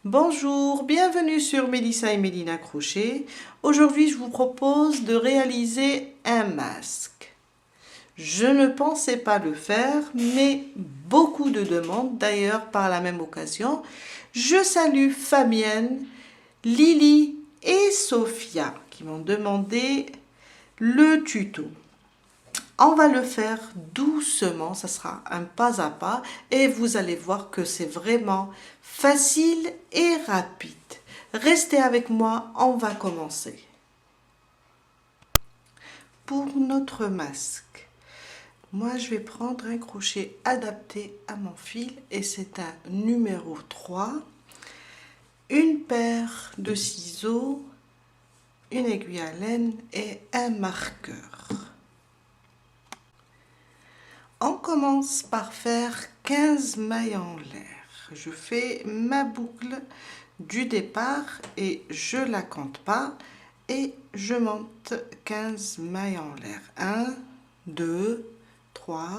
Bonjour, bienvenue sur Mélissa et Mélina Crochet. Aujourd'hui, je vous propose de réaliser un masque. Je ne pensais pas le faire, mais beaucoup de demandes, d'ailleurs par la même occasion. Je salue Fabienne, Lily et Sophia qui m'ont demandé le tuto. On va le faire doucement, ça sera un pas à pas et vous allez voir que c'est vraiment facile et rapide. Restez avec moi, on va commencer. Pour notre masque, moi je vais prendre un crochet adapté à mon fil et c'est un numéro 3, une paire de ciseaux, une aiguille à laine et un marqueur. On commence par faire 15 mailles en l'air. Je fais ma boucle du départ et je la compte pas et je monte 15 mailles en l'air. 1, 2, 3,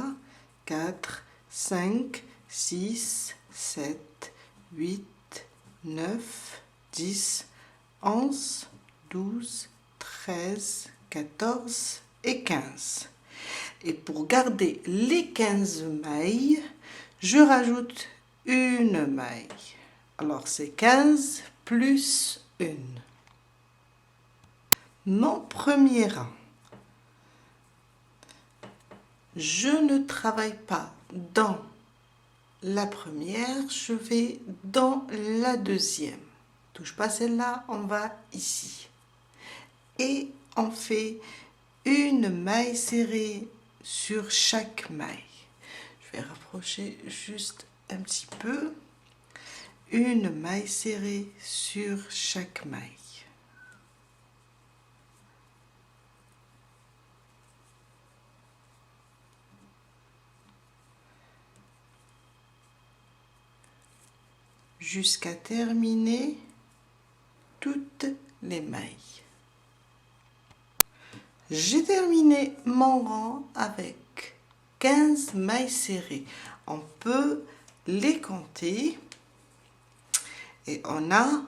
4, 5, 6, 7, 8, 9, 10, 11, 12, 13, 14 et 15. Et pour garder les 15 mailles, je rajoute une maille. Alors c'est 15 plus 1. Mon premier rang. Je ne travaille pas dans la première, je vais dans la deuxième. Touche pas celle-là, on va ici. Et on fait une maille serrée sur chaque maille. Je vais rapprocher juste un petit peu. Une maille serrée sur chaque maille. Jusqu'à terminer toutes les mailles. J'ai terminé mon rang avec 15 mailles serrées. On peut les compter et on a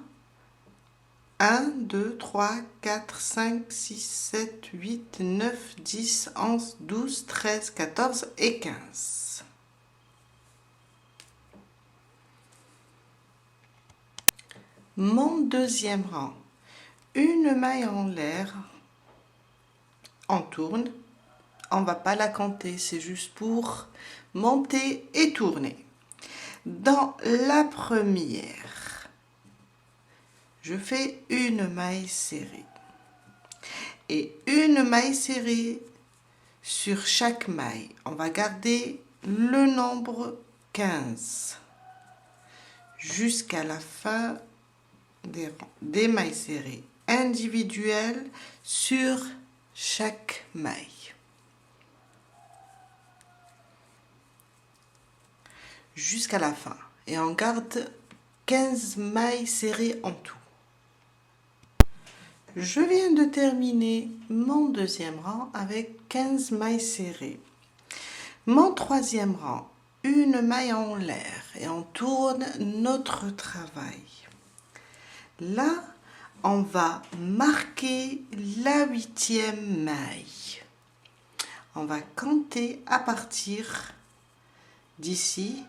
1, 2, 3, 4, 5, 6, 7, 8, 9, 10, 11, 12, 13, 14 et 15. Mon deuxième rang, une maille en l'air, on tourne, on ne va pas la compter, c'est juste pour monter et tourner. Dans la première, je fais une maille serrée et une maille serrée sur chaque maille. On va garder le nombre 15 jusqu'à la fin des mailles serrées individuelles sur chaque maille. Jusqu'à la fin. Et on garde 15 mailles serrées en tout. Je viens de terminer mon deuxième rang avec 15 mailles serrées. Mon troisième rang, une maille en l'air et on tourne notre travail. Là, on va marquer la 8e maille. On va compter à partir d'ici,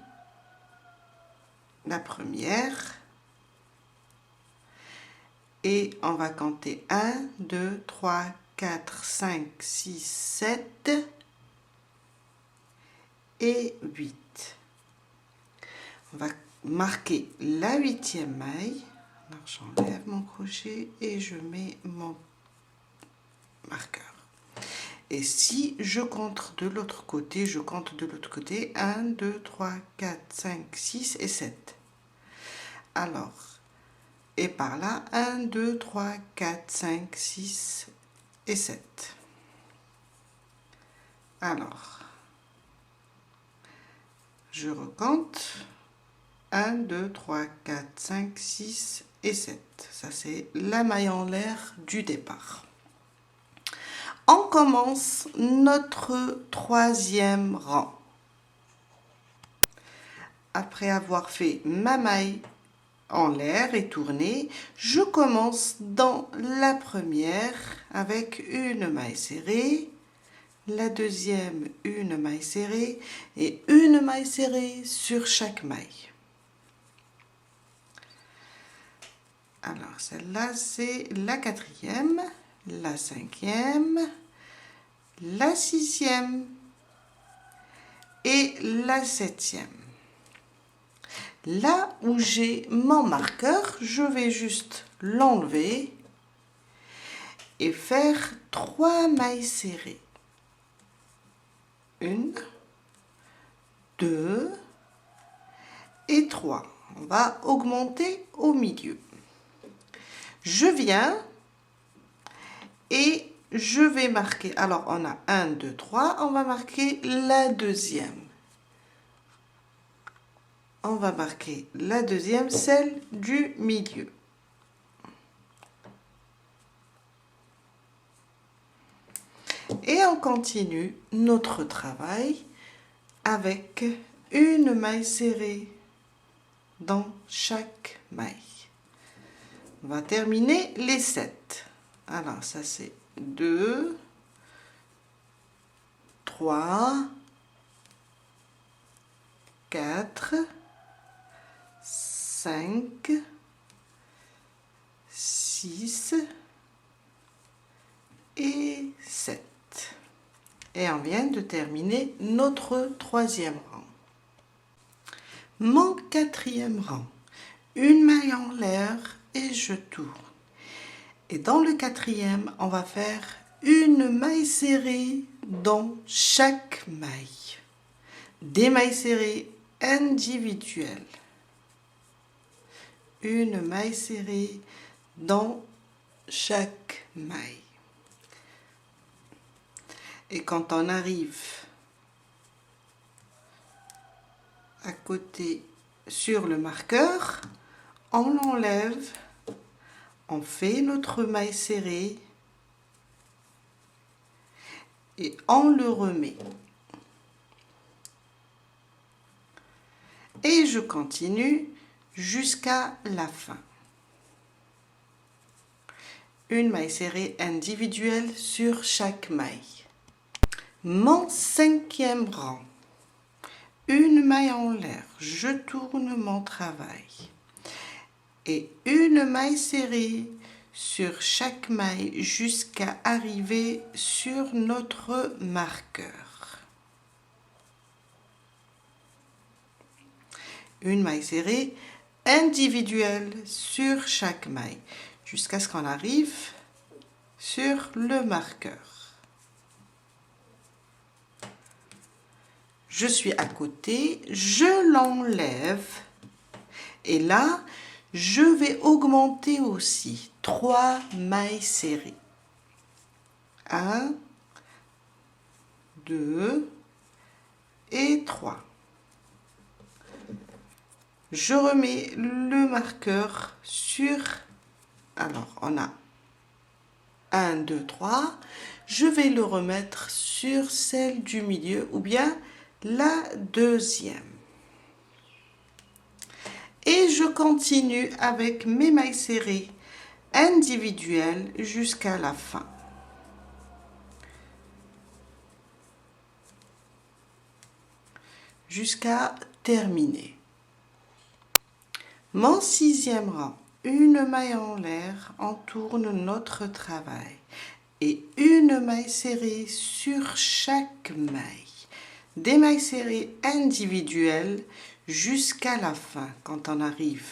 la première, et on va compter 1, 2, 3, 4, 5, 6, 7 et 8. On va marquer la 8e maille. Alors j'enlève mon crochet et je mets mon marqueur. Et si je compte de l'autre côté, je compte de l'autre côté 1, 2, 3, 4, 5, 6 et 7. Alors, et par là, 1, 2, 3, 4, 5, 6 et 7. Alors, je recompte 1, 2, 3, 4, 5, 6 et 7. Ça, c'est la maille en l'air du départ. On commence notre troisième rang. Après avoir fait ma maille en l'air et tourner. Je commence dans la première avec une maille serrée, la deuxième une maille serrée et une maille serrée sur chaque maille. Alors celle-là c'est la quatrième, la cinquième, la sixième et la septième. Là où j'ai mon marqueur, je vais juste l'enlever et faire 3 mailles serrées. 1, 2 et 3. On va augmenter au milieu. Je viens et je vais marquer. Alors, on a 1, 2, 3. On va marquer la deuxième. On va marquer la deuxième, celle du milieu. Et on continue notre travail avec une maille serrée dans chaque maille. On va terminer les 7. Alors ça c'est 2, 3, 4, 5, 6 et 7. Et on vient de terminer notre troisième rang. Mon quatrième rang, une maille en l'air et je tourne. Et dans le quatrième, on va faire une maille serrée dans chaque maille. Des mailles serrées individuelles. Une maille serrée dans chaque maille. Et quand on arrive à côté sur le marqueur, on l'enlève, on fait notre maille serrée et on le remet. Et je continue jusqu'à la fin. Une maille serrée individuelle sur chaque maille. Mon cinquième rang, une maille en l'air, je tourne mon travail et une maille serrée sur chaque maille jusqu'à arriver sur notre marqueur. Une maille serrée individuelle sur chaque maille jusqu'à ce qu'on arrive sur le marqueur. Je suis à côté, je l'enlève et là, je vais augmenter aussi 3 mailles serrées. 1, 2 et 3. Je remets le marqueur sur, alors on a 1, 2, 3. Je vais le remettre sur celle du milieu ou bien la deuxième. Et je continue avec mes mailles serrées individuelles jusqu'à la fin. Jusqu'à terminer. Mon sixième rang, une maille en l'air, on tourne notre travail et une maille serrée sur chaque maille. Des mailles serrées individuelles jusqu'à la fin. Quand on arrive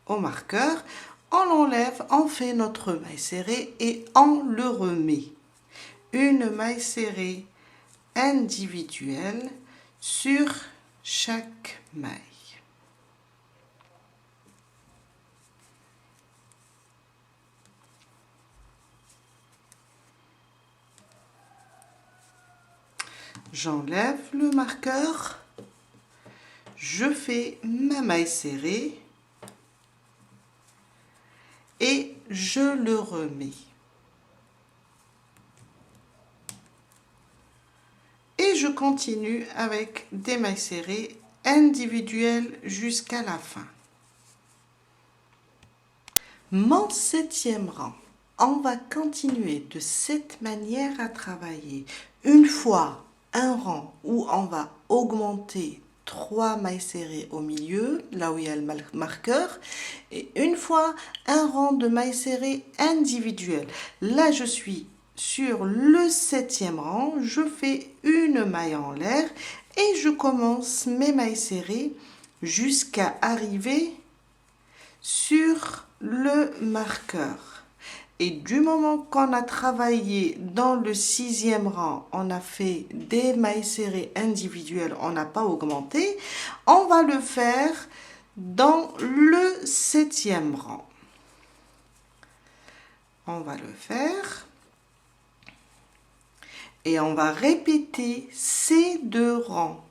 au marqueur, on l'enlève, on fait notre maille serrée et on le remet. Une maille serrée individuelle sur chaque maille. J'enlève le marqueur, je fais ma maille serrée et je le remets. Et je continue avec des mailles serrées individuelles jusqu'à la fin. Mon 7e rang. On va continuer de cette manière à travailler. Une fois un rang où on va augmenter 3 mailles serrées au milieu, là où il y a le marqueur, et une fois un rang de mailles serrées individuelles. Là, je suis sur le 7e rang, je fais une maille en l'air et je commence mes mailles serrées jusqu'à arriver sur le marqueur. Et du moment qu'on a travaillé dans le 6e rang, on a fait des mailles serrées individuelles, on n'a pas augmenté, on va le faire dans le 7e rang. On va le faire et on va répéter ces 2 rangs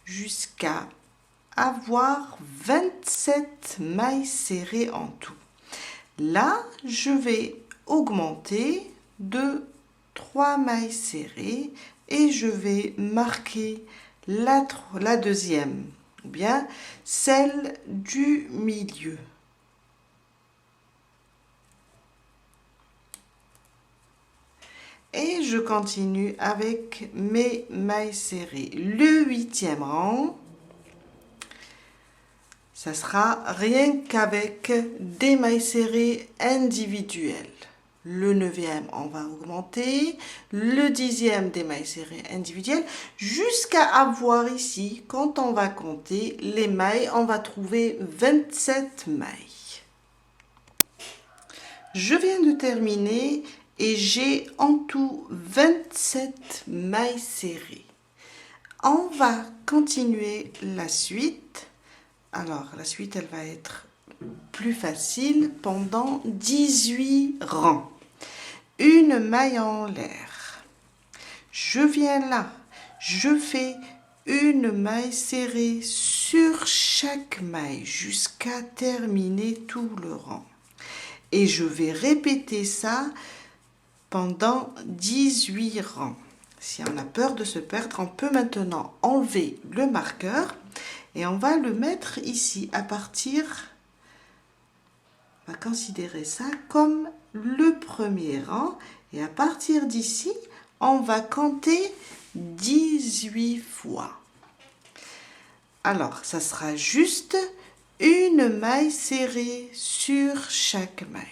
jusqu'à avoir 27 mailles serrées en tout. Là, je vais augmenter de 3 mailles serrées et je vais marquer la deuxième, ou bien celle du milieu. Et je continue avec mes mailles serrées. Le 8e rang, ça sera rien qu'avec des mailles serrées individuelles. Le 9e, on va augmenter. Le 10e, des mailles serrées individuelles. Jusqu'à avoir ici, quand on va compter les mailles, on va trouver 27 mailles. Je viens de terminer et j'ai en tout 27 mailles serrées. On va continuer la suite. Alors, la suite, elle va être plus facile pendant 18 rangs. Une maille en l'air. Je viens là, je fais une maille serrée sur chaque maille jusqu'à terminer tout le rang. Et je vais répéter ça pendant 18 rangs. Si on a peur de se perdre, on peut maintenant enlever le marqueur et on va le mettre ici à partir, on va considérer ça comme le premier rang et à partir d'ici, on va compter 18 fois. Alors, ça sera juste une maille serrée sur chaque maille.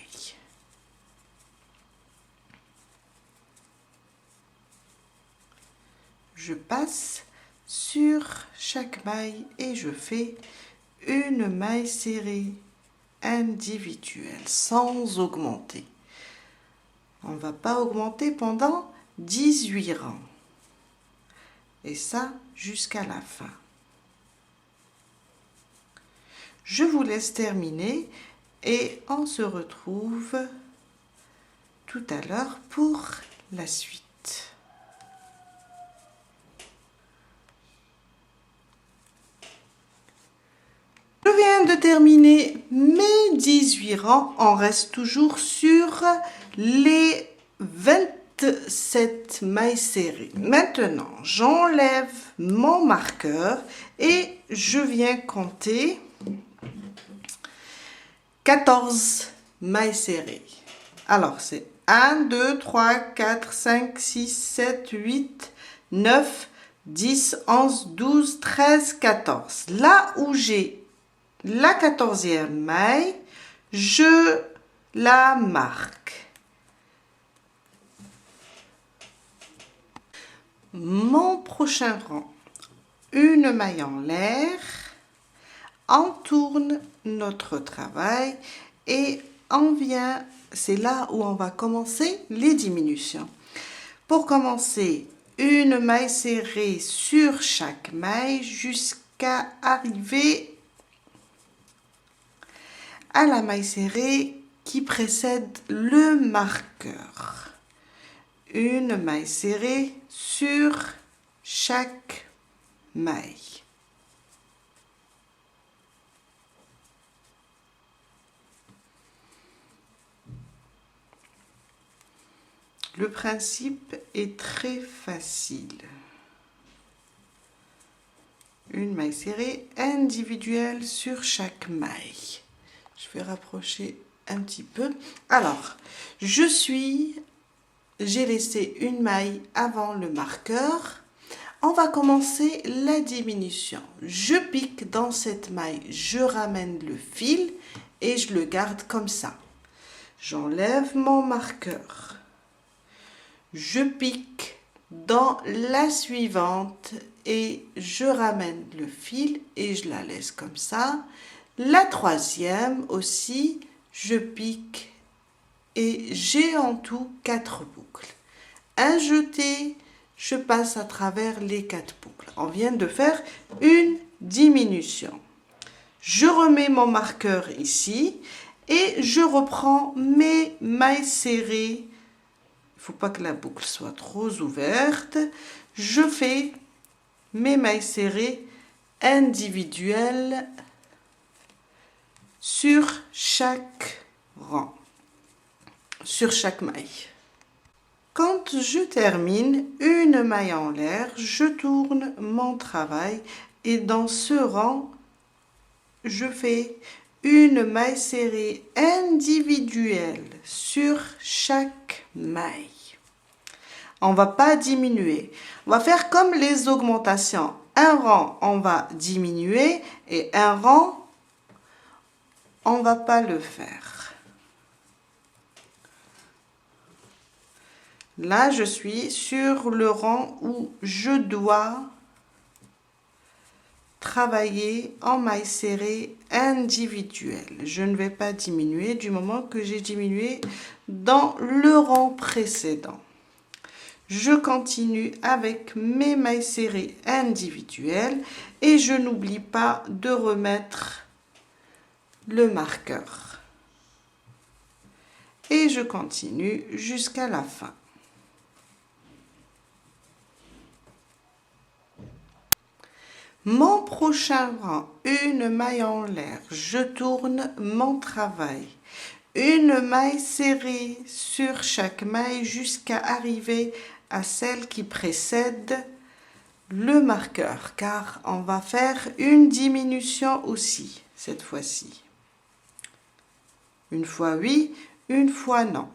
Je passe sur chaque maille et je fais une maille serrée individuelle sans augmenter. On ne va pas augmenter pendant 18 rangs. Et ça jusqu'à la fin. Je vous laisse terminer et on se retrouve tout à l'heure pour la suite. Je viens de terminer mes 18 rangs. On reste toujours sur les 27 mailles serrées. Maintenant, j'enlève mon marqueur et je viens compter 14 mailles serrées. Alors, c'est 1, 2, 3, 4, 5, 6, 7, 8, 9, 10, 11, 12, 13, 14. Là où j'ai la 14e maille, je la marque. Mon prochain rang, une maille en l'air, on tourne notre travail et on vient, c'est là où on va commencer les diminutions. Pour commencer, une maille serrée sur chaque maille jusqu'à arriver à la maille serrée qui précède le marqueur. Une maille serrée sur chaque maille. Le principe est très facile. Une maille serrée individuelle sur chaque maille. Je vais rapprocher un petit peu. Alors, j'ai laissé une maille avant le marqueur. On va commencer la diminution. Je pique dans cette maille, je ramène le fil et je le garde comme ça. J'enlève mon marqueur. Je pique dans la suivante et je ramène le fil et je la laisse comme ça. La troisième aussi, je pique et j'ai en tout 4 boucles. Un jeté, je passe à travers les 4 boucles. On vient de faire une diminution. Je remets mon marqueur ici et je reprends mes mailles serrées. Il ne faut pas que la boucle soit trop ouverte. Je fais mes mailles serrées individuelles sur chaque rang, sur chaque maille. Quand je termine une maille en l'air, je tourne mon travail et dans ce rang, je fais une maille serrée individuelle sur chaque maille. On ne va pas diminuer. On va faire comme les augmentations. Un rang, on va diminuer et un rang, on ne va pas le faire. Là, je suis sur le rang où je dois travailler en maille serrée individuelle. Je ne vais pas diminuer du moment que j'ai diminué dans le rang précédent. Je continue avec mes mailles serrées individuelles et je n'oublie pas de remettre le marqueur. Et je continue jusqu'à la fin. Mon prochain rang, une maille en l'air, je tourne mon travail. Une maille serrée sur chaque maille jusqu'à arriver à celle qui précède le marqueur, car on va faire une diminution aussi, cette fois-ci. Une fois oui, une fois non.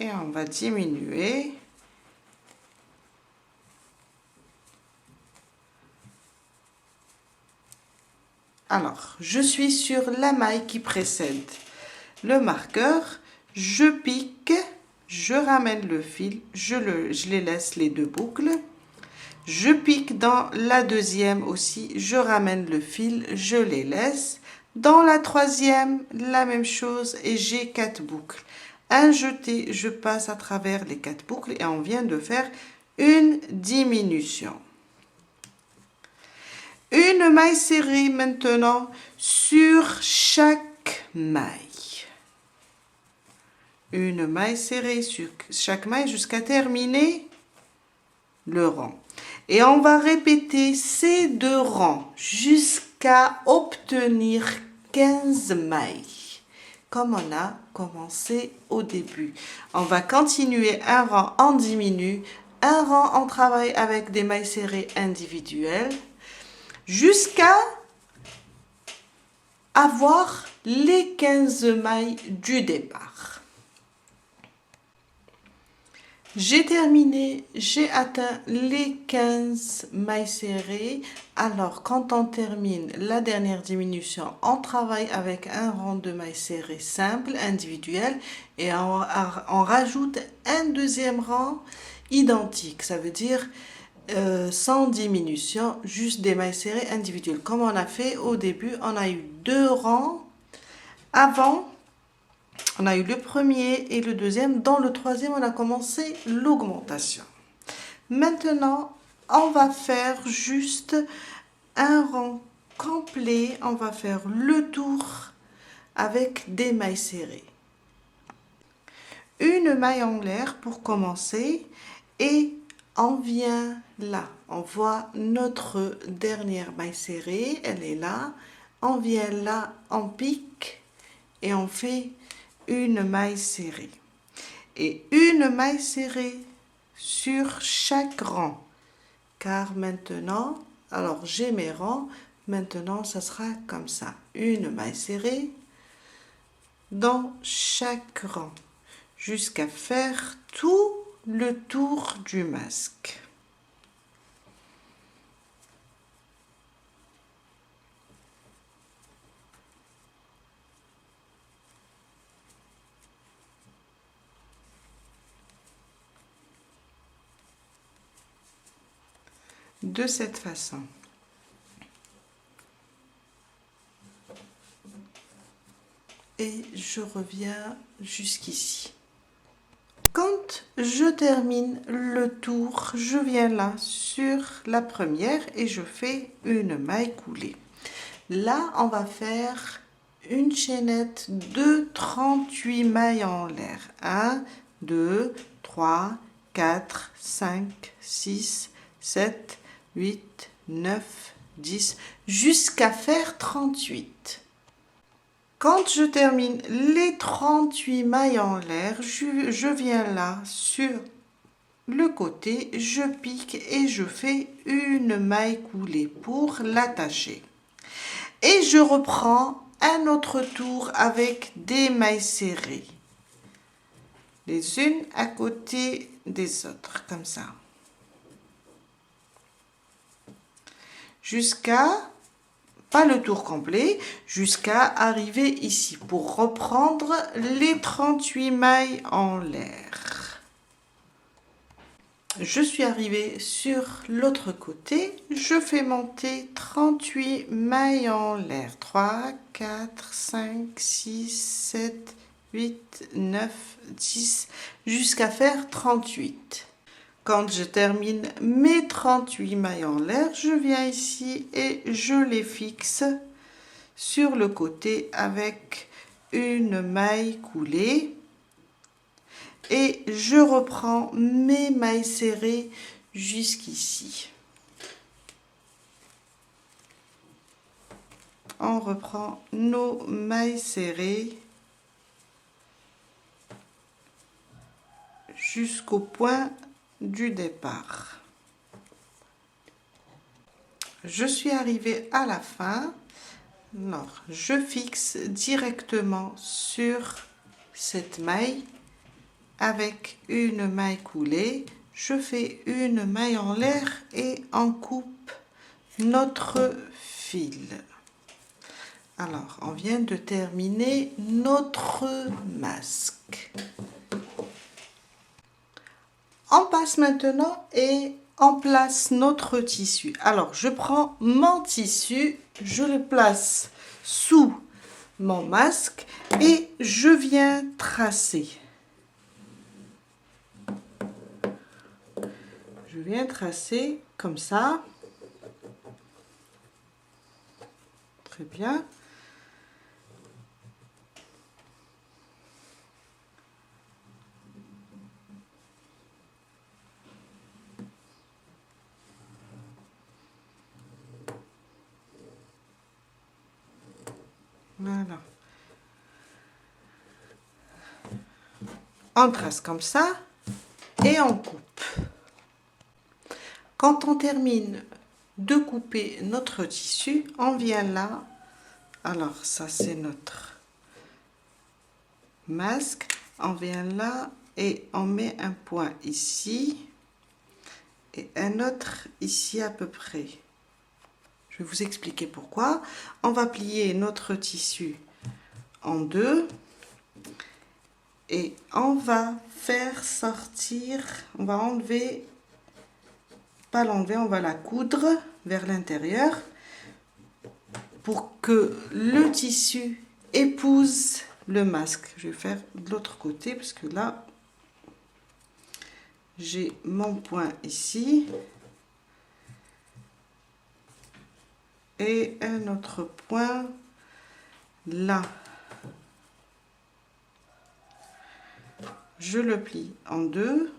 Et on va diminuer. Alors, je suis sur la maille qui précède le marqueur, je pique, je ramène le fil, je les laisse les 2 boucles, je pique dans la deuxième aussi, je ramène le fil, je les laisse. Dans la troisième, la même chose et j'ai 4 boucles. Un jeté, je passe à travers les 4 boucles et on vient de faire une diminution. Une maille serrée maintenant sur chaque maille. Une maille serrée sur chaque maille jusqu'à terminer le rang. Et on va répéter ces 2 rangs jusqu'à obtenir 15 mailles, comme on a commencé au début. On va continuer un rang en diminue, un rang en travail avec des mailles serrées individuelles, jusqu'à avoir les 15 mailles du départ. J'ai terminé, j'ai atteint les 15 mailles serrées. Alors, quand on termine la dernière diminution, on travaille avec un rang de mailles serrées simple, individuel, et on rajoute un deuxième rang identique. Ça veut dire sans diminution, juste des mailles serrées individuelles. Comme on a fait au début, on a eu 2 rangs avant. On a eu le premier et le deuxième. Dans le troisième, on a commencé l'augmentation. Maintenant, on va faire juste un rang complet. On va faire le tour avec des mailles serrées. Une maille en l'air pour commencer et on vient là. On voit notre dernière maille serrée. Elle est là. On vient là, on pique et on fait une maille serrée et une maille serrée sur chaque rang, car maintenant, alors j'ai mes rangs, Maintenant, ça sera comme ça. Une maille serrée dans chaque rang jusqu'à faire tout le tour du masque. De cette façon. Et je reviens jusqu'ici. Quand je termine le tour, je viens là sur la première et je fais une maille coulée. Là, on va faire une chaînette de 38 mailles en l'air. 1, 2, 3, 4, 5, 6, 7, 8, 9, 10, jusqu'à faire 38. Quand je termine les 38 mailles en l'air, je viens là sur le côté, je pique et je fais une maille coulée pour l'attacher. Et je reprends un autre tour avec des mailles serrées, les unes à côté des autres, comme ça. Jusqu'à, pas le tour complet, jusqu'à arriver ici pour reprendre les 38 mailles en l'air. Je suis arrivée sur l'autre côté, je fais monter 38 mailles en l'air. 3, 4, 5, 6, 7, 8, 9, 10, jusqu'à faire 38. Quand je termine mes 38 mailles en l'air, je viens ici et je les fixe sur le côté avec une maille coulée. Et je reprends mes mailles serrées jusqu'ici. On reprend nos mailles serrées jusqu'au point du départ. Je suis arrivée à la fin. Alors, je fixe directement sur cette maille avec une maille coulée. Je fais une maille en l'air et on coupe notre fil. Alors, on vient de terminer notre masque. On passe maintenant et on place notre tissu. Alors, je prends mon tissu, je le place sous mon masque et je viens tracer. Je viens tracer comme ça. Très bien. Voilà. On trace comme ça et on coupe. Quand on termine de couper notre tissu, on vient là. Alors ça c'est notre masque. On vient là et on met un point ici et un autre ici à peu près. Je vais vous expliquer pourquoi. On va plier notre tissu en deux et on va faire sortir, on va enlever, pas l'enlever, on va la coudre vers l'intérieur pour que le tissu épouse le masque. Je vais faire de l'autre côté parce que là, j'ai mon point ici. Et un autre point là. Je le plie en deux.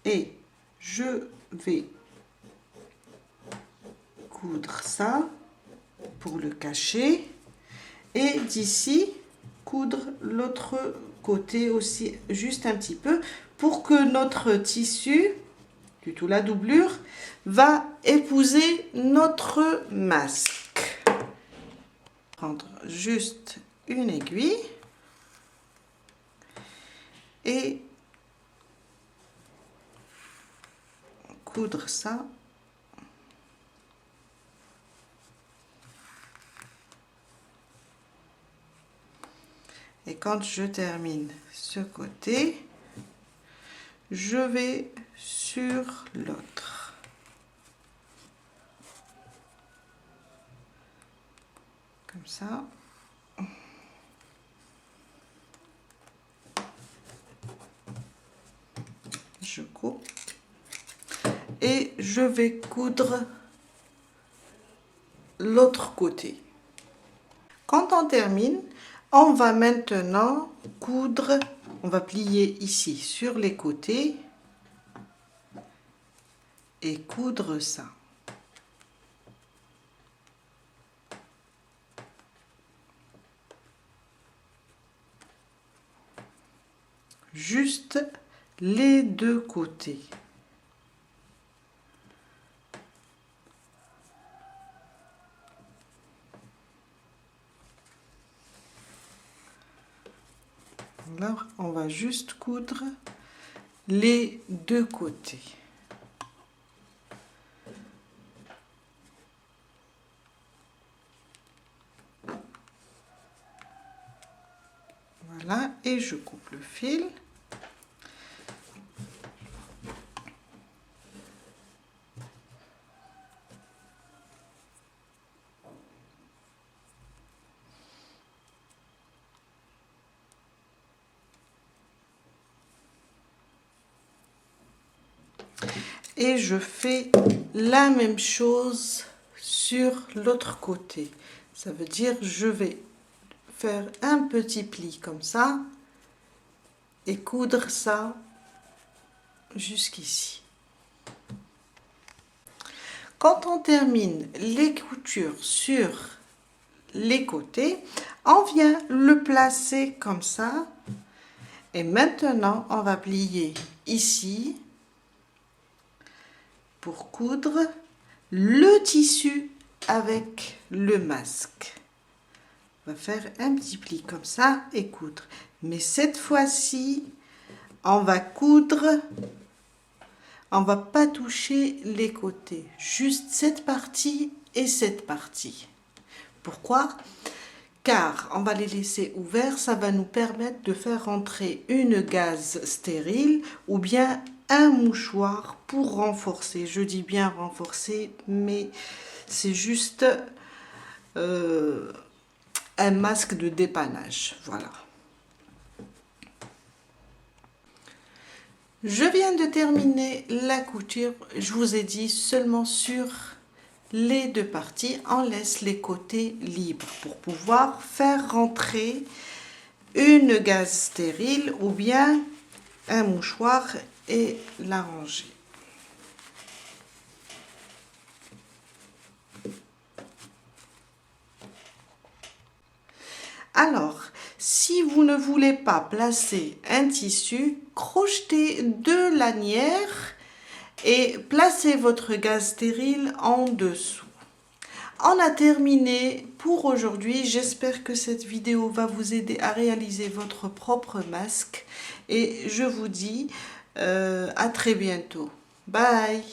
Et je vais coudre ça pour le cacher. Et d'ici, coudre l'autre côté aussi, juste un petit peu, pour que notre tissu, du tout la doublure, va épouser notre masque. Prendre juste une aiguille et coudre ça. Et quand je termine ce côté, je vais sur l'autre. Comme ça. Je coupe. Et je vais coudre l'autre côté. Quand on termine, on va maintenant coudre, on va plier ici sur les côtés et coudre ça. Juste les deux côtés. Là, on va juste coudre les deux côtés. Voilà, et je coupe le fil. Et je fais la même chose sur l'autre côté. Ça veut dire je vais faire un petit pli comme ça et coudre ça jusqu'ici. Quand on termine les coutures sur les côtés, on vient le placer comme ça. Et maintenant, on va plier ici pour coudre le tissu avec le masque. On va faire un petit pli comme ça et coudre. Mais cette fois-ci, on va coudre, on va pas toucher les côtés, juste cette partie et cette partie. Pourquoi? Car on va les laisser ouverts, ça va nous permettre de faire rentrer une gaze stérile ou bien un mouchoir pour renforcer. Je dis bien renforcer, mais c'est juste un masque de dépannage. Voilà. Je viens de terminer la couture. Je vous ai dit seulement sur les deux parties, on laisse les côtés libres pour pouvoir faire rentrer une gaze stérile ou bien un mouchoir et l'arranger. Alors, si vous ne voulez pas placer un tissu, crochetez deux lanières et placez votre gaze stérile en dessous. On a terminé pour aujourd'hui. J'espère que cette vidéo va vous aider à réaliser votre propre masque et je vous dis à très bientôt. Bye!